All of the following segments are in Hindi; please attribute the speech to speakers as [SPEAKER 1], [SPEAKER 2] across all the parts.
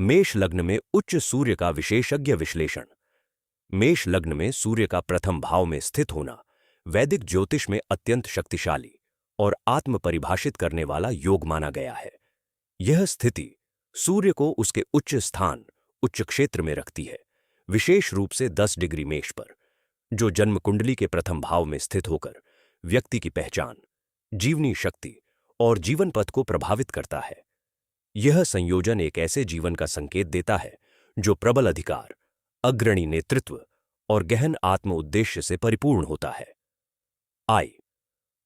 [SPEAKER 1] मेष लग्न में उच्च सूर्य का विशेषज्ञ विश्लेषण। मेष लग्न में सूर्य का प्रथम भाव में स्थित होना वैदिक ज्योतिष में अत्यंत शक्तिशाली और आत्म परिभाषित करने वाला योग माना गया है। यह स्थिति सूर्य को उसके उच्च स्थान, उच्च क्षेत्र में रखती है, विशेष रूप से 10 डिग्री मेष पर, जो जन्म कुंडली के प्रथम भाव में स्थित होकर व्यक्ति की पहचान, जीवनी शक्ति और जीवन पथ को प्रभावित करता है। यह संयोजन एक ऐसे जीवन का संकेत देता है जो प्रबल अधिकार, अग्रणी नेतृत्व और गहन आत्म उद्देश्य से परिपूर्ण होता है। आय,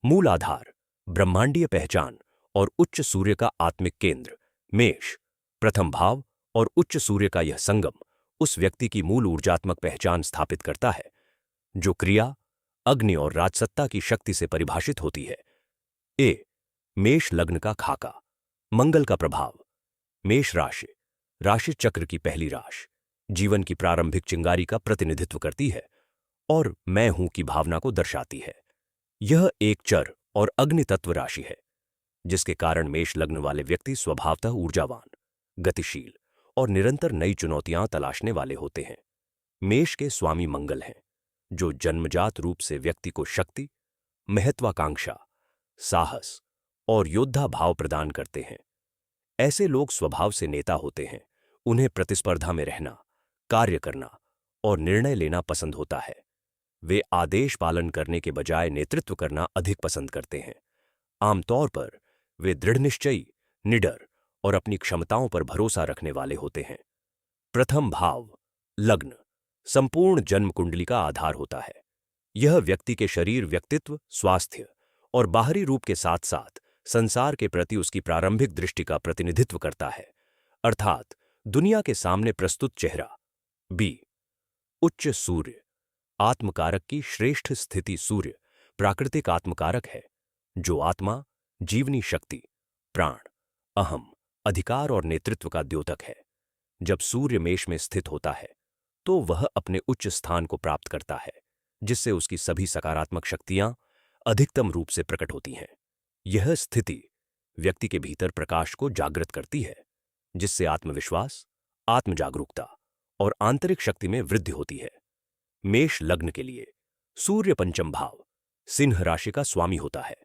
[SPEAKER 1] मूल आधार, ब्रह्मांडीय पहचान और उच्च सूर्य का आत्मिक केंद्र। मेष प्रथम भाव और उच्च सूर्य का यह संगम उस व्यक्ति की मूल ऊर्जात्मक पहचान स्थापित करता है, जो क्रिया, अग्नि और राजसत्ता की शक्ति से परिभाषित होती है। मेष लग्न का खाका। मंगल का प्रभाव। मेष राशि राशि चक्र की पहली राशि जीवन की प्रारंभिक चिंगारी का प्रतिनिधित्व करती है और मैं हूं की भावना को दर्शाती है। यह एक चर और अग्नि तत्व राशि है, जिसके कारण मेष लग्न वाले व्यक्ति स्वभावतः ऊर्जावान, गतिशील और निरंतर नई चुनौतियां तलाशने वाले होते हैं। मेष के स्वामी मंगल हैं, जो जन्मजात रूप से व्यक्ति को शक्ति, महत्वाकांक्षा, साहस और योद्धा भाव प्रदान करते हैं। ऐसे लोग स्वभाव से नेता होते हैं। उन्हें प्रतिस्पर्धा में रहना, कार्य करना और निर्णय लेना पसंद होता है। वे आदेश पालन करने के बजाय नेतृत्व करना अधिक पसंद करते हैं। आमतौर पर वे दृढ़निश्चयी, निडर और अपनी क्षमताओं पर भरोसा रखने वाले होते हैं। प्रथम भाव लग्न संपूर्ण जन्म कुंडली का आधार होता है। यह व्यक्ति के शरीर, व्यक्तित्व, स्वास्थ्य और बाहरी रूप के साथ साथ संसार के प्रति उसकी प्रारंभिक दृष्टि का प्रतिनिधित्व करता है, अर्थात दुनिया के सामने प्रस्तुत चेहरा। उच्च सूर्य आत्मकारक की श्रेष्ठ स्थिति। सूर्य प्राकृतिक आत्मकारक है, जो आत्मा, जीवनी शक्ति, प्राण, अहम, अधिकार और नेतृत्व का द्योतक है। जब सूर्य मेष में स्थित होता है, तो वह अपने उच्च स्थान को प्राप्त करता है, जिससे उसकी सभी सकारात्मक शक्तियां अधिकतम रूप से प्रकट होती हैं। यह स्थिति व्यक्ति के भीतर प्रकाश को जागृत करती है, जिससे आत्मविश्वास, आत्मजागरूकता और आंतरिक शक्ति में वृद्धि होती है। मेष लग्न के लिए सूर्य पंचम भाव सिंह राशि का स्वामी होता है।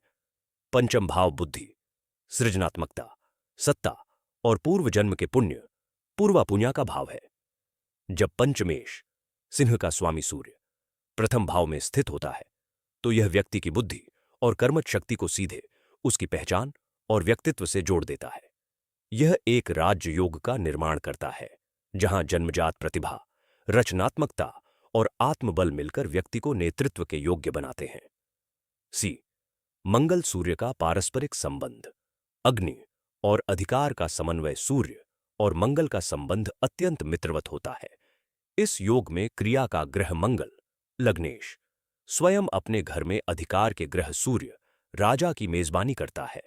[SPEAKER 1] पंचम भाव बुद्धि, सृजनात्मकता, सत्ता और पूर्व जन्म के पुण्य, पूर्वा पुण्या का भाव है। जब पंचमेष सिंह का स्वामी सूर्य प्रथम भाव में स्थित होता है, तो यह व्यक्ति की बुद्धि और कर्मठ शक्ति को सीधे उसकी पहचान और व्यक्तित्व से जोड़ देता है। यह एक राज्य योग का निर्माण करता है, जहां जन्मजात प्रतिभा, रचनात्मकता और आत्मबल मिलकर व्यक्ति को नेतृत्व के योग्य बनाते हैं। मंगल सूर्य का पारस्परिक संबंध। अग्नि और अधिकार का समन्वय। सूर्य और मंगल का संबंध अत्यंत मित्रवत होता है। इस योग में क्रिया का ग्रह मंगल, लग्नेश, स्वयं अपने घर में अधिकार के ग्रह सूर्य, राजा की मेजबानी करता है।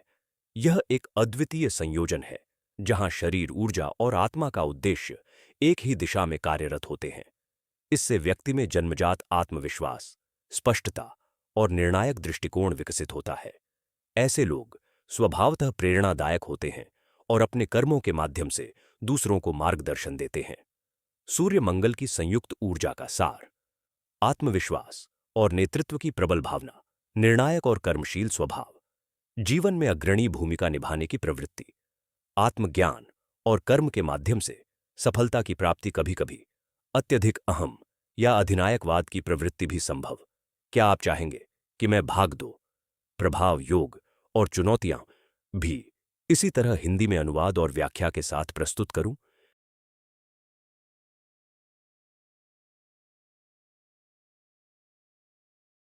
[SPEAKER 1] यह एक अद्वितीय संयोजन है, जहां शरीर, ऊर्जा और आत्मा का उद्देश्य एक ही दिशा में कार्यरत होते हैं। इससे व्यक्ति में जन्मजात आत्मविश्वास, स्पष्टता और निर्णायक दृष्टिकोण विकसित होता है। ऐसे लोग स्वभावतः प्रेरणादायक होते हैं और अपने कर्मों के माध्यम से दूसरों को मार्गदर्शन देते हैं। सूर्य मंगल की संयुक्त ऊर्जा का सार। आत्मविश्वास और नेतृत्व की प्रबल भावना, निर्णायक और कर्मशील स्वभाव, जीवन में अग्रणी भूमिका निभाने की प्रवृत्ति, आत्मज्ञान और कर्म के माध्यम से सफलता की प्राप्ति, कभी कभी अत्यधिक अहम या अधिनायकवाद की प्रवृत्ति भी संभव। क्या आप चाहेंगे कि मैं भाग दो, प्रभाव, योग और चुनौतियां भी इसी तरह हिंदी में अनुवाद और व्याख्या के साथ प्रस्तुत करूं?